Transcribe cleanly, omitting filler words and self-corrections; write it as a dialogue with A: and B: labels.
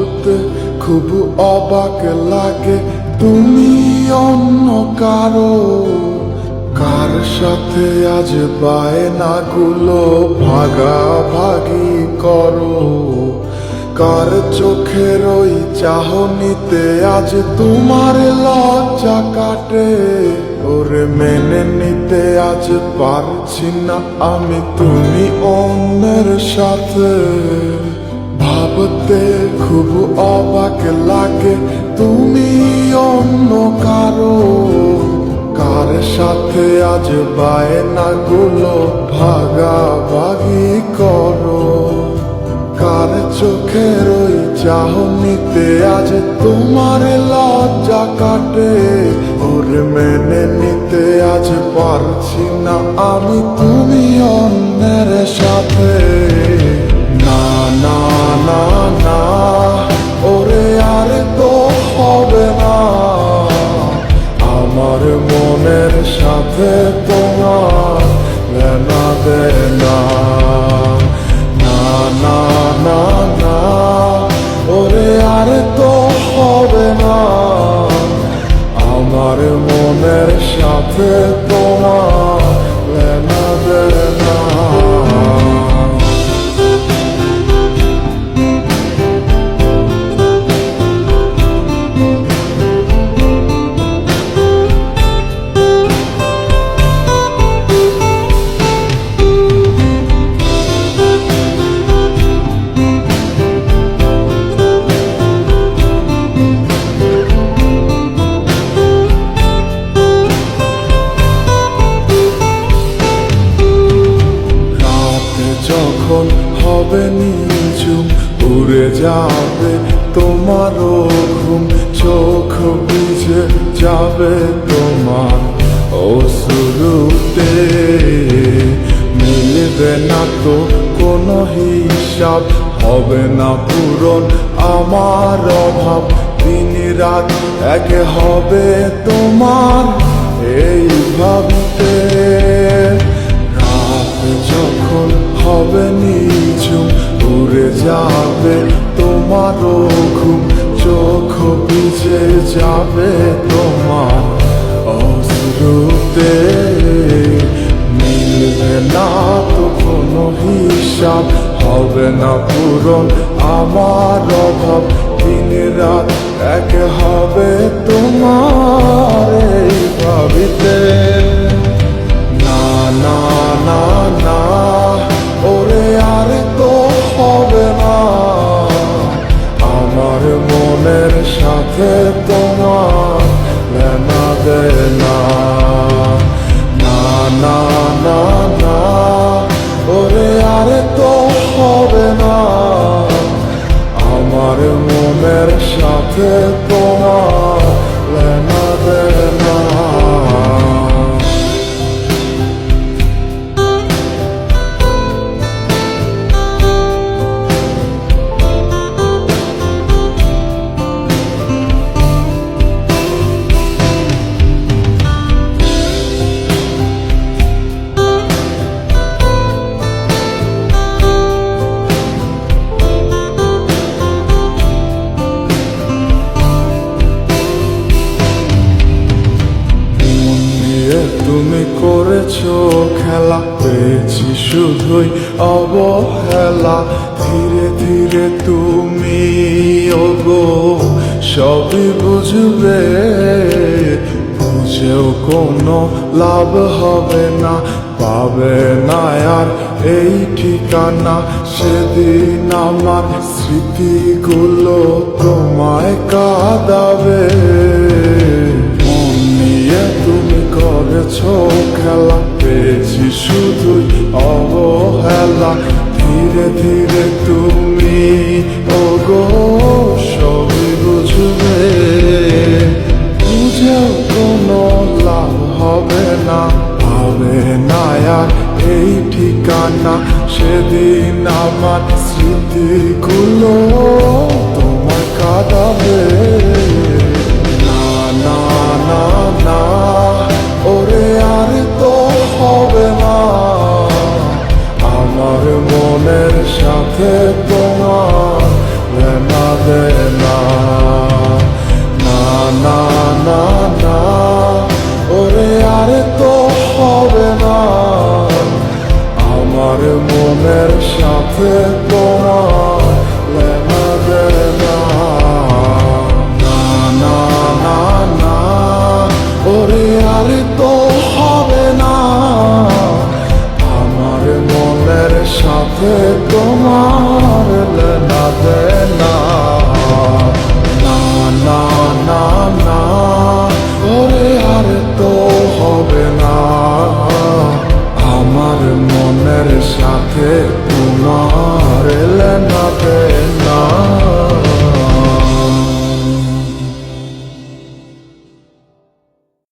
A: ভাবতে খুব অবাক লাগে তুমি অন্য কারো, কার সাথে আজ বায়নাগুলো ভাগাভাগি করো, কার চোখের ওই চাহনিতে আজ তোমার লজ্জা কাটে। ওরে মেনে নিতে আজ পারছি না আমি তুমি অন্যের সাথে, ভাবতে খুব অবাক লাগে তুমি অন্য কারো, কার সাথে আজ বায়নাগুলো ভাগাভাগি করো, কার চোখের ওই চাহনিতে আজ তোমার লজ্জা কাটে। ওরে মেনে নিতে আজ পারছি না আমি তুমি অন্যের সাথে। না না না না ওরে আর তো হবে না, আমার মনের সাথে তোমার লেনা দেনা। না না না না ওরে আর তো হবে না, আমার মনের সাথে তোমার লেনা দেনা। যখন হবে নিঝুম উড়ে যাবে তোমারও ঘুম, চোখ বুঝে যাবে তোমার অশ্রুতে, মিলবে না তো কোনো হিসাব, হবে না পূরণ আমার অভাব, দিন রাত এক হবে তোমার এই ভাবতে। যখন হবে নিঝুম উড়ে যাবে তোমারও ঘুম, চোখ বুঝে যাবে তোমার অশ্রুতে, মিলবে না তো কোনো হিসাব, হবে না পূরণ আমার অভাব, দিন রাত এক হবে তোমার এই ভাবিতে। না না না না ওরে আর তো হবে না, আমার মনের সাথে তোমার লেনা দেনা। না না না না ওরে আর তো হবে না, আমার মনের সাথে তোমার লেনা দেনা। তুমি করেছো খেলা, পেয়েছি শুধুই অবহেলা, ধীরে ধীরে তুমি ওগো সবই বুঝবে, বুঝেও কোনো লাভ হবে না, পাবে না আর এই ঠিকানা। সেদিন আমার স্মৃতিগুলো তোমায় কাঁদাবে, মন নিয়ে তুমি করেছো খেলা, পেয়েছি শুধুই অবহেলা, ধীরে ধীরে তুমি ওগো সবই বুঝবে, বুঝেও কোনো লাভ হবে না, পাবে না আর এই ঠিকানা। সেদিন আমার স্মৃতিগুলো তোমায় কাঁদাবে। না না না না ওরে আর তো হবে না, আমার মনের সাথে তোমার সাথে তোমার লেনা দেনা না না না না ওরে আর তো হবে না আমার মনের সাথে তোমার লেনা দেনা